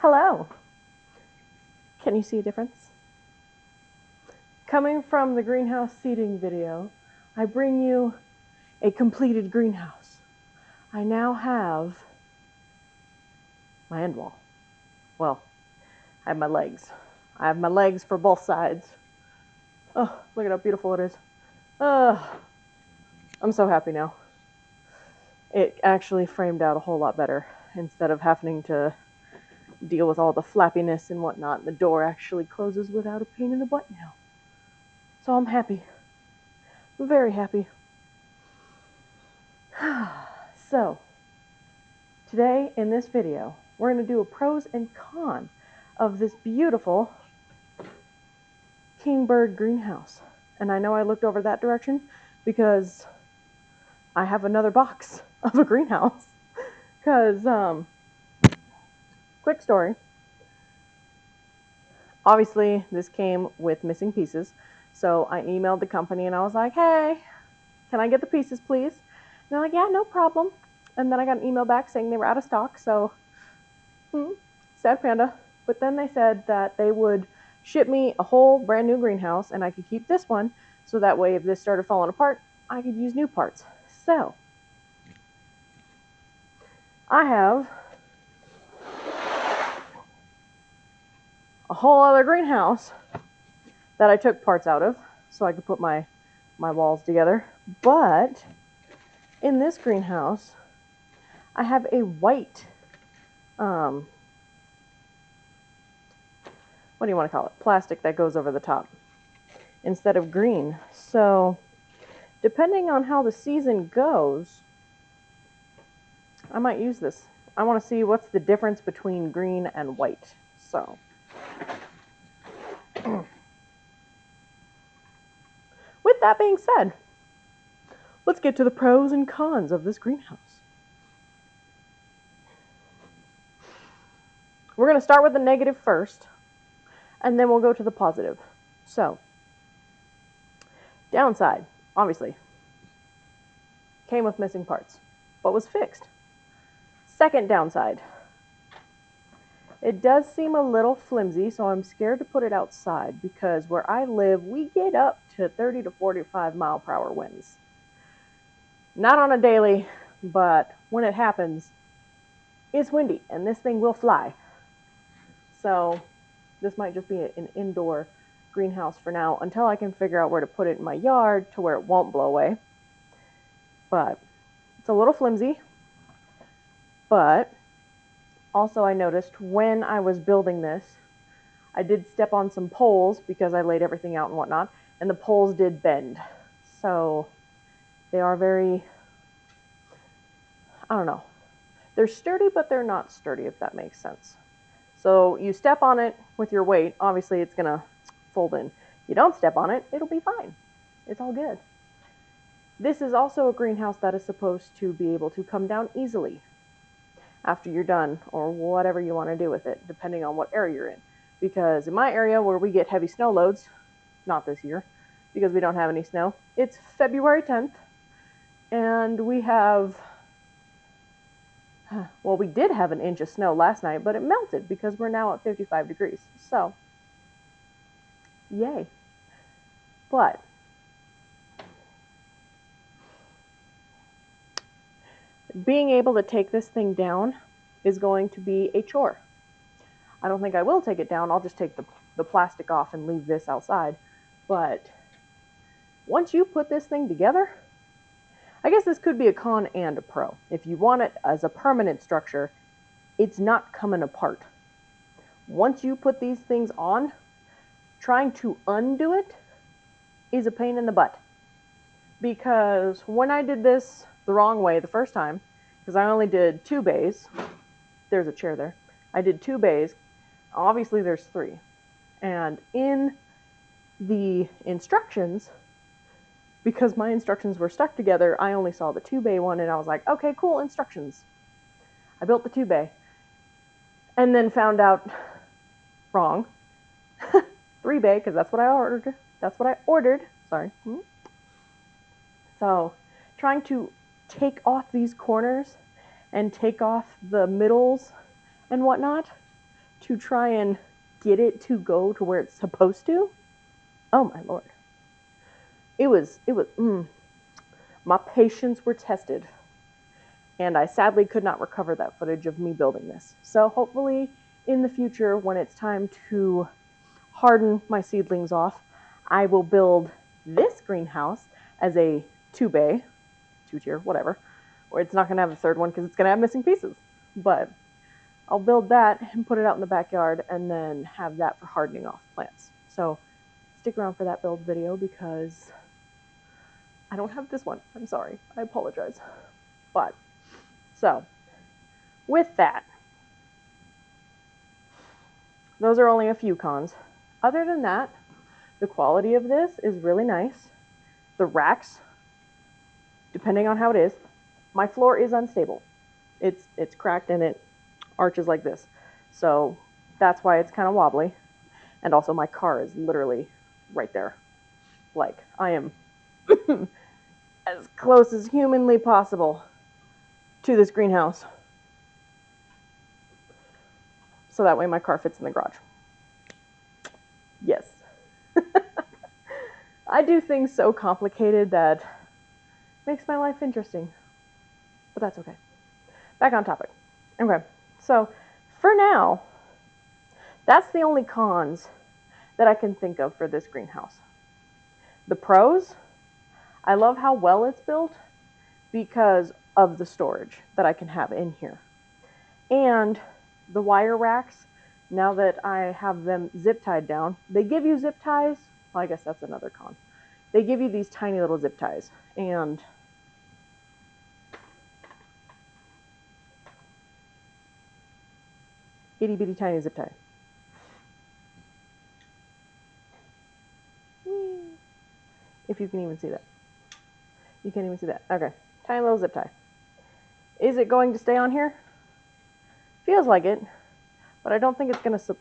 Hello. Can you see a difference? Coming from the greenhouse seeding video, I bring you a completed greenhouse. I now have my end wall. Well, I have my legs. I have my legs for both sides. Oh, look at how beautiful it is. I'm so happy now. It actually framed out a whole lot better instead of having to deal with all the flappiness and whatnot. The door actually closes without a pain in the butt now. So I'm happy. I'm very happy. So, today in this video, we're going to do a pros and cons of this beautiful kingbird greenhouse. And I know I looked over that direction because I have another box of a greenhouse. Because, quick story. Obviously, this came with missing pieces. So I emailed the company and I was like, hey, can I get the pieces, please? And they're like, yeah, no problem. And then I got an email back saying they were out of stock. So, sad panda. But then they said that they would ship me a whole brand new greenhouse and I could keep this one. So that way, if this started falling apart, I could use new parts. So, I have a whole other greenhouse that I took parts out of so I could put my walls together. But in this greenhouse, I have a white, what do you want to call it? Plastic that goes over the top instead of green. So depending on how the season goes, I might use this. I want to see what's the difference between green and white. So with that being said, let's get to the pros and cons of this greenhouse. We're going to start with the negative first, and then we'll go to the positive. So, downside, obviously, came with missing parts, but was fixed. Second downside, it does seem a little flimsy, so I'm scared to put it outside because where I live, we get up to 30 to 45 mile per hour winds. Not on a daily, but when it happens, it's windy and this thing will fly. So this might just be an indoor greenhouse for now until I can figure out where to put it in my yard to where it won't blow away. But it's a little flimsy. But also I noticed when I was building this, I did step on some poles because I laid everything out and whatnot, and the poles did bend. So they are very, I don't know. They're sturdy, but they're not sturdy, if that makes sense. So you step on it with your weight, obviously it's going to fold in. You don't step on it, it'll be fine. It's all good. This is also a greenhouse that is supposed to be able to come down easily after you're done, or whatever you want to do with it, depending on what area you're in. Because in my area where we get heavy snow loads, not this year, because we don't have any snow, it's February 10th, and we have, well, we did have an inch of snow last night, but it melted because we're now at 55 degrees. So, yay. But being able to take this thing down is going to be a chore. I don't think I will take it down. I'll just take the plastic off and leave this outside. But once you put this thing together, I guess this could be a con and a pro. If you want it as a permanent structure, it's not coming apart. Once you put these things on, trying to undo it is a pain in the butt. Because when I did this the wrong way the first time, because I only did 2 bays, there's a chair there, I did 2 bays, obviously there's 3. And in the instructions, because my instructions were stuck together, I only saw the 2-bay one and I was like, okay, cool, instructions. I built the 2-bay. And then found out wrong. 3-bay, because that's what I ordered. Sorry. So, trying to take off these corners and take off the middles and whatnot to try and get it to go to where it's supposed to. Oh my Lord. It was, my patience were tested. And I sadly could not recover that footage of me building this. So hopefully in the future, when it's time to harden my seedlings off, I will build this greenhouse as a 2-bay, 2-tier, whatever. Or it's not going to have a third one because it's going to have missing pieces. But I'll build that and put it out in the backyard and then have that for hardening off plants. So stick around for that build video because I don't have this one. I'm sorry. I apologize. But, so, with that, those are only a few cons. Other than that, the quality of this is really nice. The racks, depending on how it is, my floor is unstable. It's cracked and it arches like this. So that's why it's kind of wobbly. And also my car is literally right there. Like, I am as close as humanly possible to this greenhouse. So that way my car fits in the garage. Yes. I do things so complicated that makes my life interesting. But that's okay. Back on topic. Okay, so for now, that's the only cons that I can think of for this greenhouse. The pros, I love how well it's built because of the storage that I can have in here. And the wire racks, now that I have them zip tied down, they give you zip ties. Well, I guess that's another con. They give you these tiny little zip ties. And itty bitty tiny zip tie. If you can even see that. You can't even see that. Okay. Tiny little zip tie. Is it going to stay on here? Feels like it, but I don't think it's going to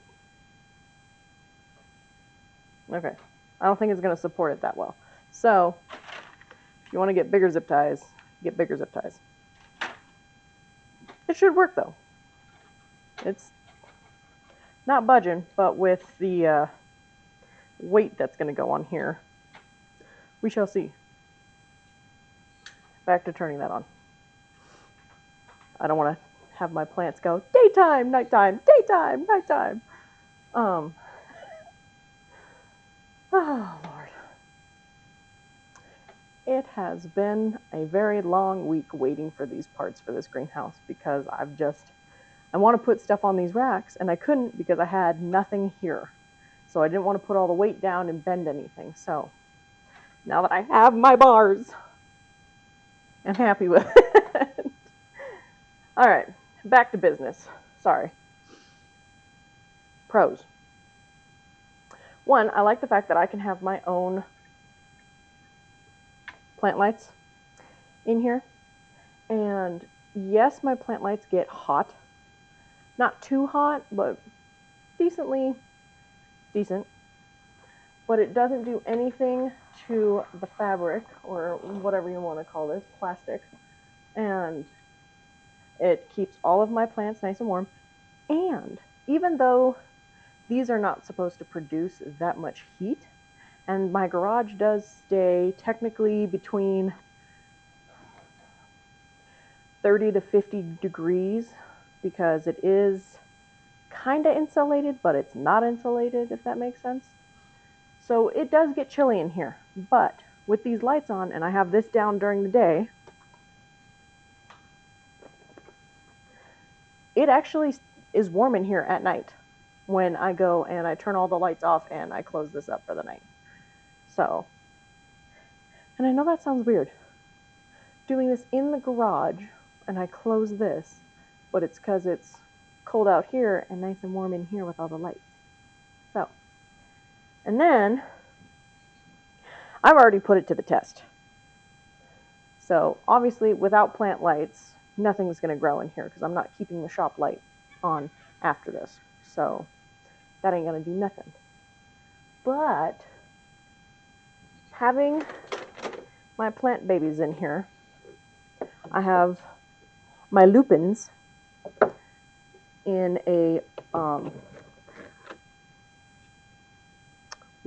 okay. I don't think it's going to support it that well. So, if you want to get bigger zip ties, get bigger zip ties. It should work though. It's not budging, but with the weight that's going to go on here, we shall see. Back to turning that on. I don't want to have my plants go daytime, nighttime, daytime, nighttime. Oh, Lord. It has been a very long week waiting for these parts for this greenhouse because I want to put stuff on these racks and I couldn't because I had nothing here. So I didn't want to put all the weight down and bend anything. So now that I have my bars, I'm happy with it. All right, back to business. Sorry. Pros. One, I like the fact that I can have my own plant lights in here. And yes, my plant lights get hot. Not too hot, but decently decent. But it doesn't do anything to the fabric, or whatever you want to call this, plastic. And it keeps all of my plants nice and warm. And even though these are not supposed to produce that much heat, and my garage does stay technically between 30 to 50 degrees because it is kind of insulated, but it's not insulated, if that makes sense. So it does get chilly in here, but with these lights on, and I have this down during the day, it actually is warm in here at night when I go and I turn all the lights off and I close this up for the night. So, and I know that sounds weird, doing this in the garage and I close this, but it's because it's cold out here and nice and warm in here with all the lights. So, and then I've already put it to the test. So obviously without plant lights, nothing's going to grow in here because I'm not keeping the shop light on after this. So that ain't going to do nothing. But having my plant babies in here, I have my lupins in a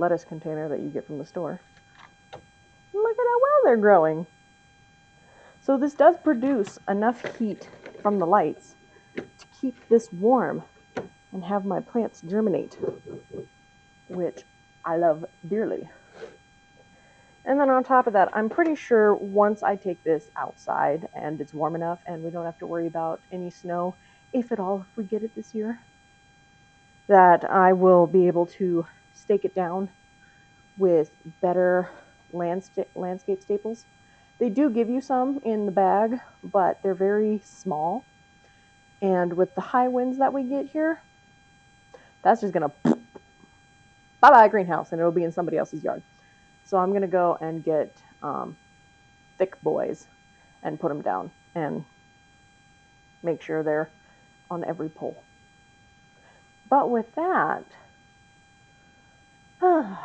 lettuce container that you get from the store. Look at how well they're growing. So this does produce enough heat from the lights to keep this warm and have my plants germinate, which I love dearly. And then on top of that, I'm pretty sure once I take this outside and it's warm enough and we don't have to worry about any snow, if at all, if we get it this year, that I will be able to stake it down with better landscape staples. They do give you some in the bag, but they're very small. And with the high winds that we get here, that's just going to bye-bye greenhouse, and it'll be in somebody else's yard. So I'm going to go and get thick boys and put them down and make sure they're on every pole. But with that, I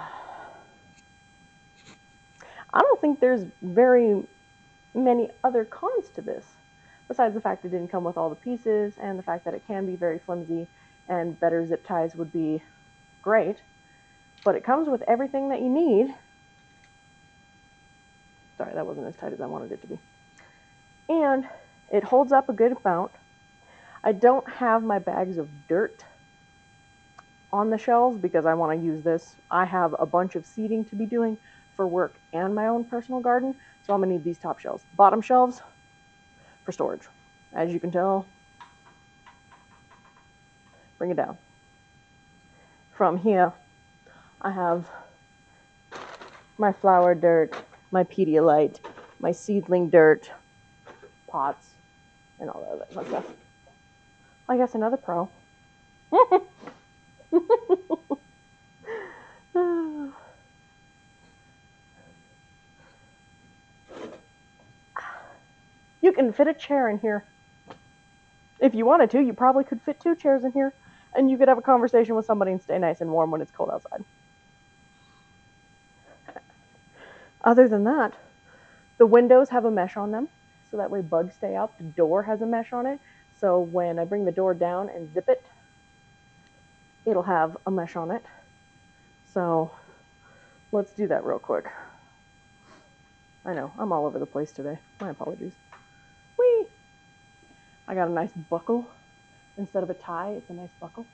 don't think there's very many other cons to this, besides the fact it didn't come with all the pieces and the fact that it can be very flimsy and better zip ties would be great. But it comes with everything that you need. Sorry, that wasn't as tight as I wanted it to be. And it holds up a good amount. I don't have my bags of dirt on the shelves because I want to use this. I have a bunch of seeding to be doing for work and my own personal garden, so I'm going to need these top shelves. Bottom shelves for storage. As you can tell, bring it down. From here, I have my flower dirt, my Pedialyte, my seedling dirt, pots, and all that other fun stuff. I guess another pro. You can fit a chair in here. If you wanted to, you probably could fit 2 chairs in here, and you could have a conversation with somebody and stay nice and warm when it's cold outside. Other than that, the windows have a mesh on them, so that way bugs stay out. The door has a mesh on it, so when I bring the door down and zip it, it'll have a mesh on it. So let's do that real quick. I know, I'm all over the place today. My apologies. Whee! I got a nice buckle. Instead of a tie, it's a nice buckle.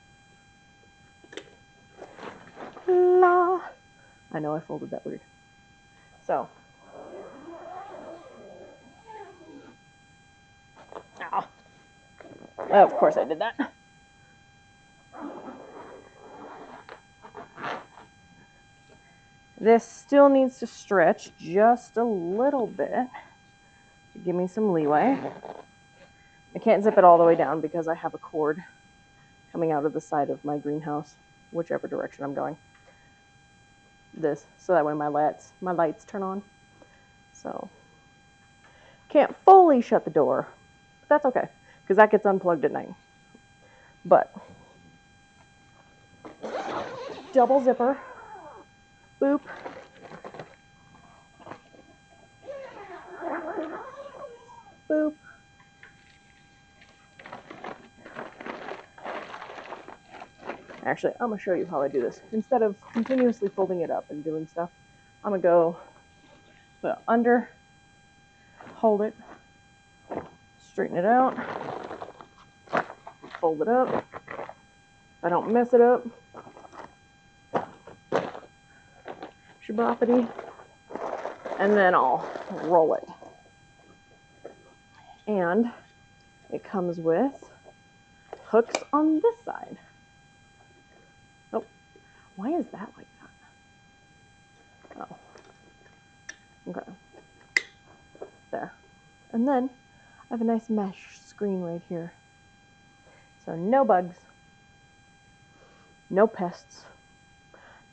La! I know I folded that weird. So. Ow. Well, of course I did that. This still needs to stretch just a little bit to give me some leeway. I can't zip it all the way down because I have a cord coming out of the side of my greenhouse, whichever direction I'm going. This, so that way my lights turn on. So, can't fully shut the door, but that's okay, because that gets unplugged at night. But, double zipper, boop, boop. Actually, I'm going to show you how I do this. Instead of continuously folding it up and doing stuff, I'm going to go put it under, hold it, straighten it out, fold it up. If I don't mess it up, shaboppity, and then I'll roll it. And it comes with hooks on this side. Oh, why is that like that? Oh, okay. There. And then I have a nice mesh screen right here. So no bugs, no pests,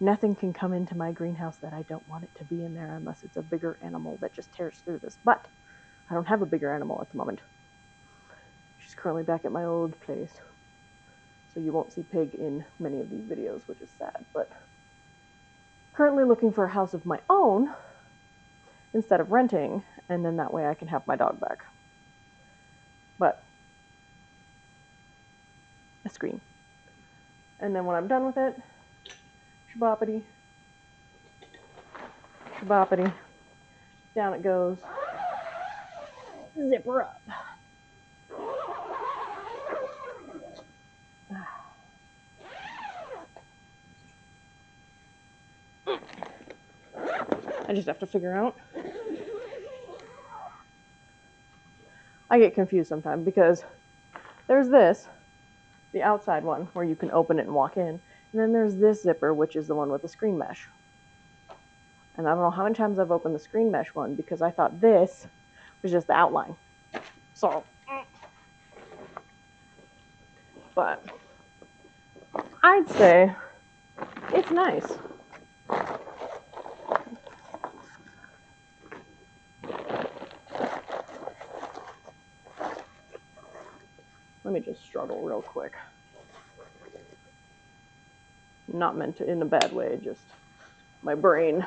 nothing can come into my greenhouse that I don't want it to be in there unless it's a bigger animal that just tears through this. But I don't have a bigger animal at the moment. She's currently back at my old place. So you won't see Pig in many of these videos, which is sad. But currently looking for a house of my own instead of renting, and then that way I can have my dog back. But a screen. And then when I'm done with it, shaboppity, Boppity. Down it goes. Zipper up. I just have to figure out. I get confused sometimes because there's this, the outside one, where you can open it and walk in. And then there's this zipper, which is the one with the screen mesh. And I don't know how many times I've opened the screen mesh one because I thought this was just the outline. So, but I'd say it's nice. Let me just struggle real quick. Not meant to in a bad way, just my brain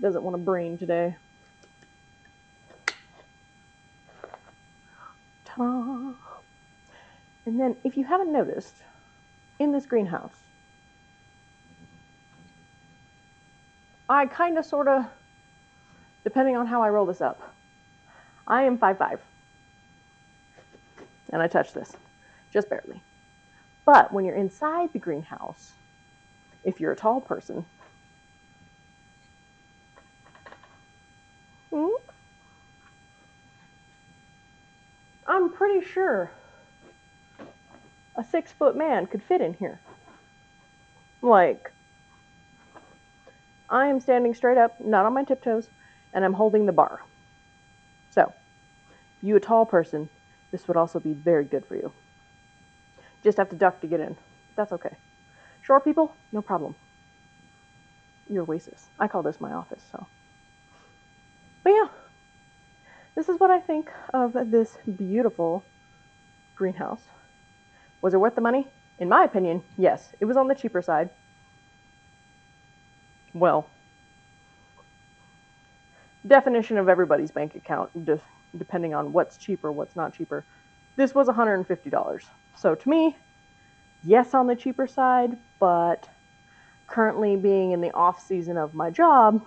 doesn't want to brain today. Ta-da! And then, if you haven't noticed, in this greenhouse, I kind of, sort of, depending on how I roll this up, I am 5'5". And I touch this, just barely. But when you're inside the greenhouse, if you're a tall person, I'm pretty sure a 6-foot man could fit in here. Like, I am standing straight up, not on my tiptoes, and I'm holding the bar. So, you a tall person, this would also be very good for you. Just have to duck to get in. That's okay. Short people, no problem. Your oasis. I call this my office, so. But yeah, this is what I think of this beautiful greenhouse. Was it worth the money? In my opinion, yes. It was on the cheaper side. Well, definition of everybody's bank account, depending on what's cheaper, what's not cheaper. This was $150. So to me, yes, on the cheaper side, but currently being in the off season of my job,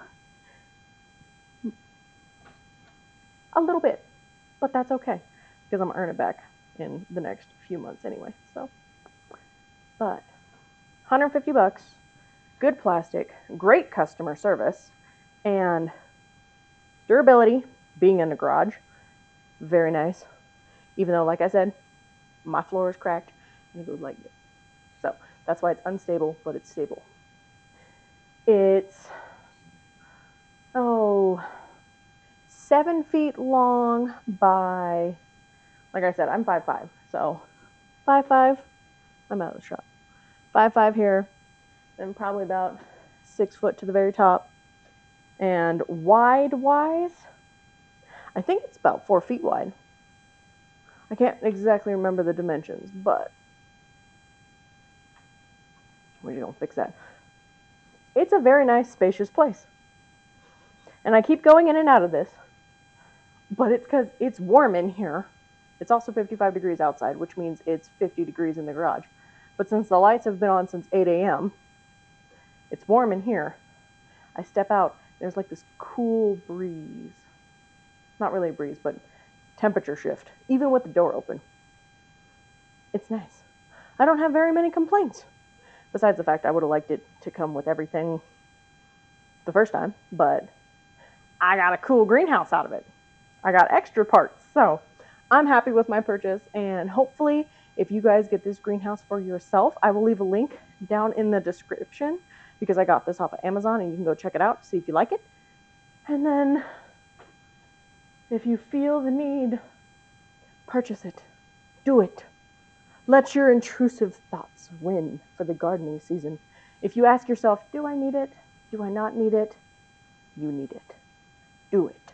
a little bit, but that's okay because I'm gonna earn it back in the next few months anyway. So, but $150, good plastic, great customer service, and durability. Being in the garage, very nice. Even though, like I said, my floor is cracked and it goes like this. So that's why it's unstable, but it's stable. It's 7 feet long by, like I said, I'm 5'5", so 5'5", I'm out of the shot. 5'5" here, then probably about 6 foot to the very top. And wide-wise, I think it's about 4 feet wide. I can't exactly remember the dimensions, but we're gonna fix that. It's a very nice, spacious place. And I keep going in and out of this, but it's because it's warm in here. It's also 55 degrees outside, which means it's 50 degrees in the garage. But since the lights have been on since 8 a.m., it's warm in here. I step out, there's like this cool breeze. Not really a breeze, but temperature shift, even with the door open. It's nice. I don't have very many complaints. Besides the fact I would have liked it to come with everything the first time, but I got a cool greenhouse out of it. I got extra parts, so I'm happy with my purchase, and hopefully if you guys get this greenhouse for yourself, I will leave a link down in the description because I got this off of Amazon and you can go check it out, see if you like it. And then if you feel the need, purchase it. Do it. Let your intrusive thoughts win for the gardening season. If you ask yourself, do I need it? Do I not need it? You need it. Do it.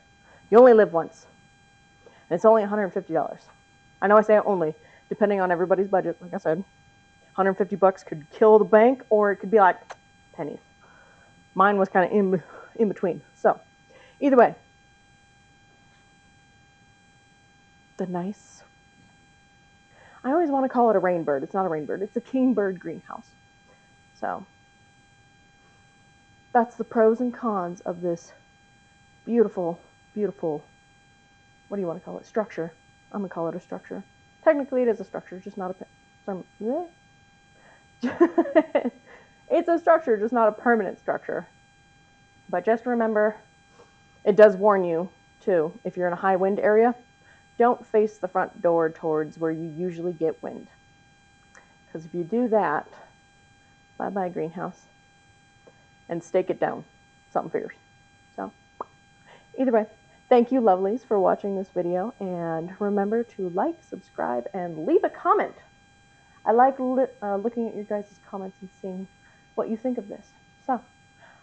You only live once. And it's only $150. I know I say only, depending on everybody's budget. Like I said, $150 could kill the bank, or it could be like pennies. Mine was kind of in between. So, either way, the nice. I always want to call it a rainbird. It's not a rainbird. It's a kingbird greenhouse. So, that's the pros and cons of this beautiful, beautiful, what do you want to call it? Structure. I'm going to call it a structure. Technically, it is a structure, just not a... It's a structure, just not a permanent structure. But just remember, it does warn you, too, if you're in a high wind area, don't face the front door towards where you usually get wind. Because if you do that, bye-bye greenhouse. And stake it down. Something fierce. So, either way, thank you, lovelies, for watching this video. And remember to like, subscribe, and leave a comment. I like looking at your guys' comments and seeing what you think of this. So,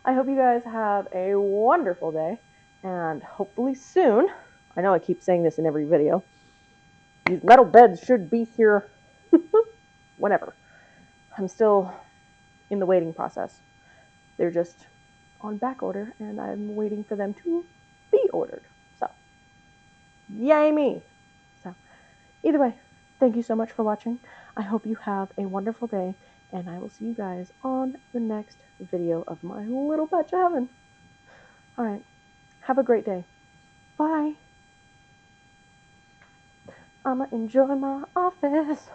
I hope you guys have a wonderful day, and hopefully soon, I know I keep saying this in every video, these metal beds should be here whenever. I'm still in the waiting process. They're just on back order, and I'm waiting for them to be ordered. So, yay me! So, either way, thank you so much for watching. I hope you have a wonderful day, and I will see you guys on the next video of my little batch of heaven. Alright, have a great day. Bye! I'ma enjoy my office.